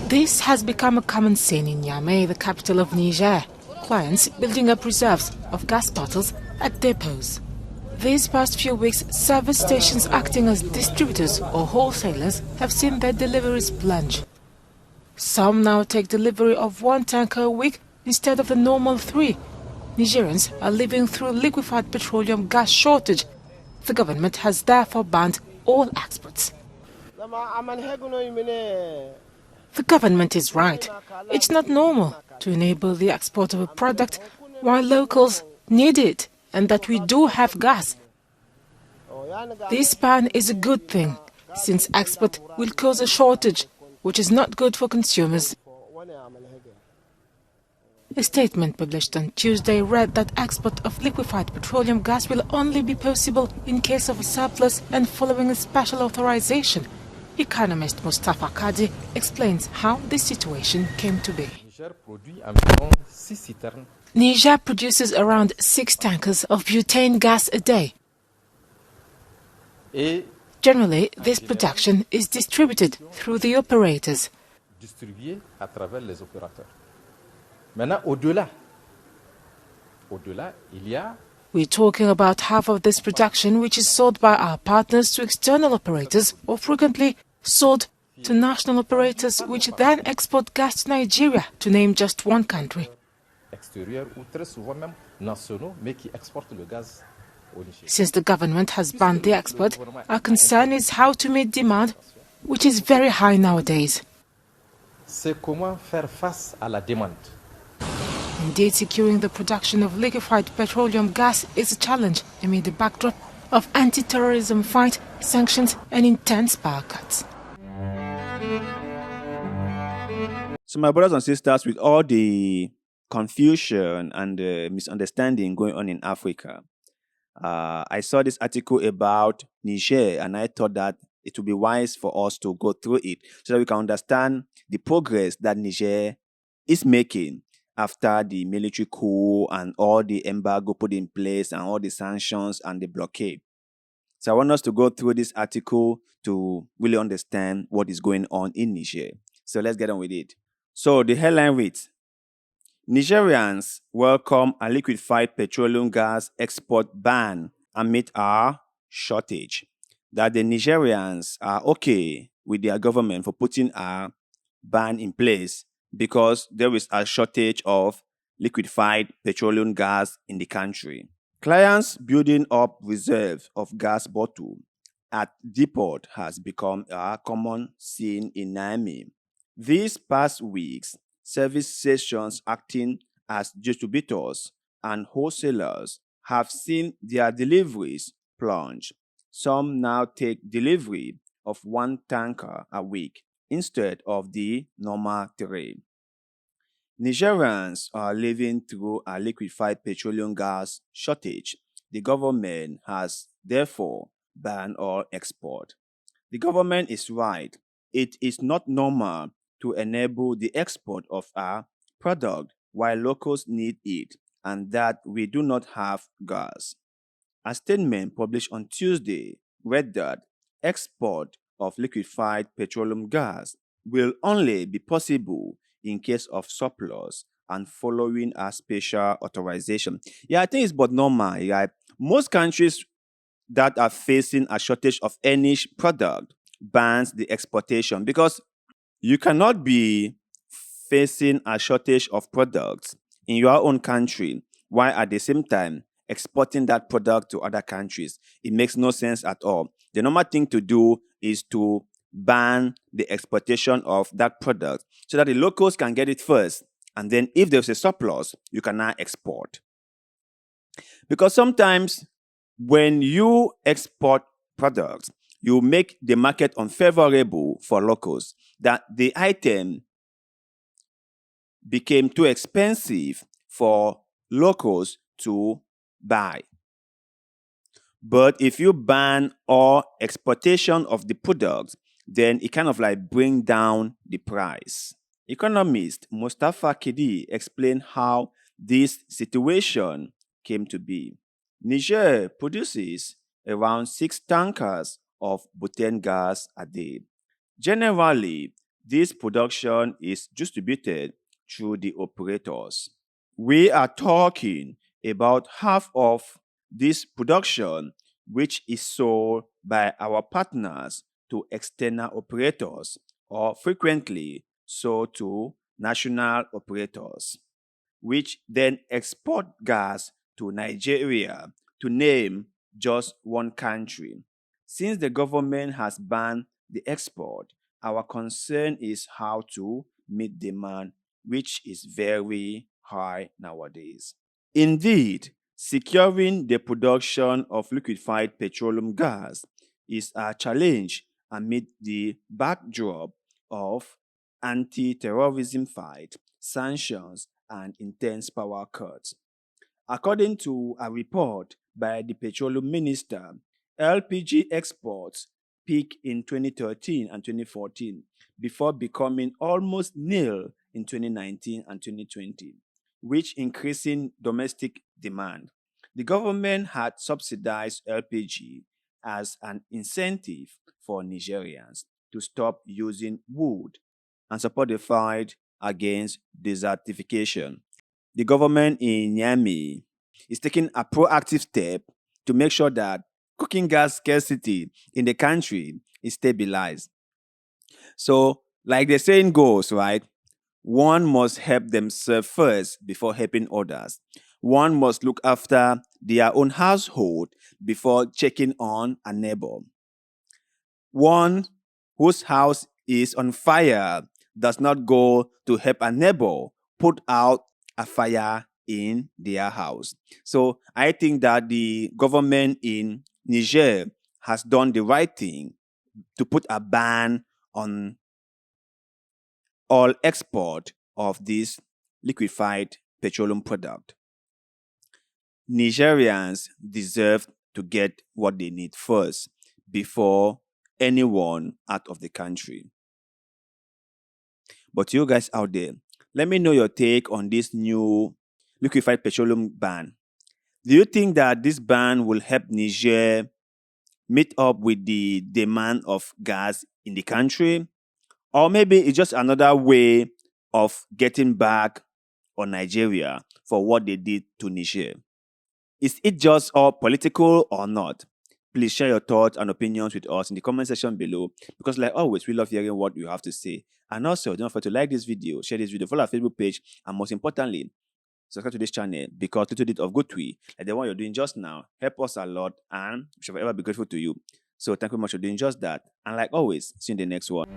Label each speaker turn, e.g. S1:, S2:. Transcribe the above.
S1: This has become a common scene in Niamey, the capital of Niger. Clients building up reserves of gas bottles at depots. These past few weeks, service stations acting as distributors or wholesalers have seen their deliveries plunge. Some now take delivery of 1 tanker a week instead of the normal 3. Nigerians are living through liquefied petroleum gas shortage. The government has therefore banned all exports. The government is right. It's not normal to enable the export of a product while locals need it and that we do have gas. This ban is a good thing, since export will cause a shortage, which is not good for consumers. A statement published on Tuesday read that export of liquefied petroleum gas will only be possible in case of a surplus and following a special authorization. Economist Mustafa Kadi explains how this situation came to be. Niger produces around 6 tankers of butane gas a day. Generally, this production is distributed through the operators. We're talking about half of this production which is sold by our partners to external operators or frequently sold to national operators which then export gas to Nigeria, to name just one country. Since the government has banned the export, our concern is how to meet demand, which is very high nowadays. Indeed, securing the production of liquefied petroleum gas is a challenge amid the backdrop of anti-terrorism fight, sanctions and intense power cuts.
S2: So my brothers and sisters, with all the confusion and misunderstanding going on in Africa, I saw this article about Niger and I thought that it would be wise for us to go through it so that we can understand the progress that Niger is making after the military coup and all the embargo put in place and all the sanctions and the blockade. So I want us to go through this article to really understand what is going on in Niger. So let's get on with it. So the headline reads, Nigerians welcome a liquefied petroleum gas export ban amid our shortage. That the Nigerians are okay with their government for putting a ban in place because there is a shortage of liquefied petroleum gas in the country. Clients building up reserves of gas bottle at depot has become a common scene in Niamey. These past weeks, service stations acting as distributors and wholesalers have seen their deliveries plunge. Some now take delivery of 1 tanker a week instead of the normal 3. Nigerians are living through a liquefied petroleum gas shortage. The government has therefore banned all export. The government is right. It is not normal to enable the export of a product while locals need it and that we do not have gas. A statement published on Tuesday read that export of liquefied petroleum gas will only be possible in case of surplus and following a special authorization. Yeah, I think it's but normal. Right? Most countries that are facing a shortage of any product bans the exportation because you cannot be facing a shortage of products in your own country while at the same time exporting that product to other countries. It makes no sense at all. The normal thing to do is to ban the exportation of that product so that the locals can get it first. And then if there's a surplus, you can now export. Because sometimes when you export products, you make the market unfavorable for locals, that the item became too expensive for locals to buy. But if you ban all exportation of the products, then it kind of like bring down the price. Economist Mustafa Kidi explained how this situation came to be. Niger produces around 6 tankers of butane gas a day. Generally, this production is distributed through the operators. We are talking about half of this production, which is sold by our partners to external operators or frequently sold to national operators, which then export gas to Nigeria, to name just one country. Since the government has banned the export, our concern is how to meet demand, which is very high nowadays. Indeed, securing the production of liquefied petroleum gas is a challenge amid the backdrop of anti-terrorism fight, sanctions, and intense power cuts. According to a report by the petroleum minister, LPG exports peaked in 2013 and 2014 before becoming almost nil in 2019 and 2020, which increasing domestic demand. The government had subsidized LPG as an incentive for Nigerians to stop using wood and support the fight against desertification. The government in Niamey is taking a proactive step to make sure that cooking gas scarcity in the country is stabilized. So, like the saying goes, right? One must help themselves first before helping others. One must look after their own household before checking on a neighbor. One whose house is on fire does not go to help a neighbor put out a fire in their house. So I think that the government in Niger has done the right thing to put a ban on all export of this liquefied petroleum product. Nigerians deserve to get what they need first before anyone out of the country. But you guys out there, let me know your take on this new liquefied petroleum ban. Do you think that this ban will help Niger meet up with the demand of gas in the country? Or maybe it's just another way of getting back on Nigeria for what they did to Niger? Is it just all political or not? Please share your thoughts and opinions with us in the comment section below, because like always, we love hearing what you have to say. And also, don't forget to like this video, share this video, follow our Facebook page, and most importantly, subscribe to this channel, because little bit of good tweet, like the one you're doing just now, help us a lot and we shall forever be grateful to you. So thank you very much for doing just that. And like always, see you in the next one.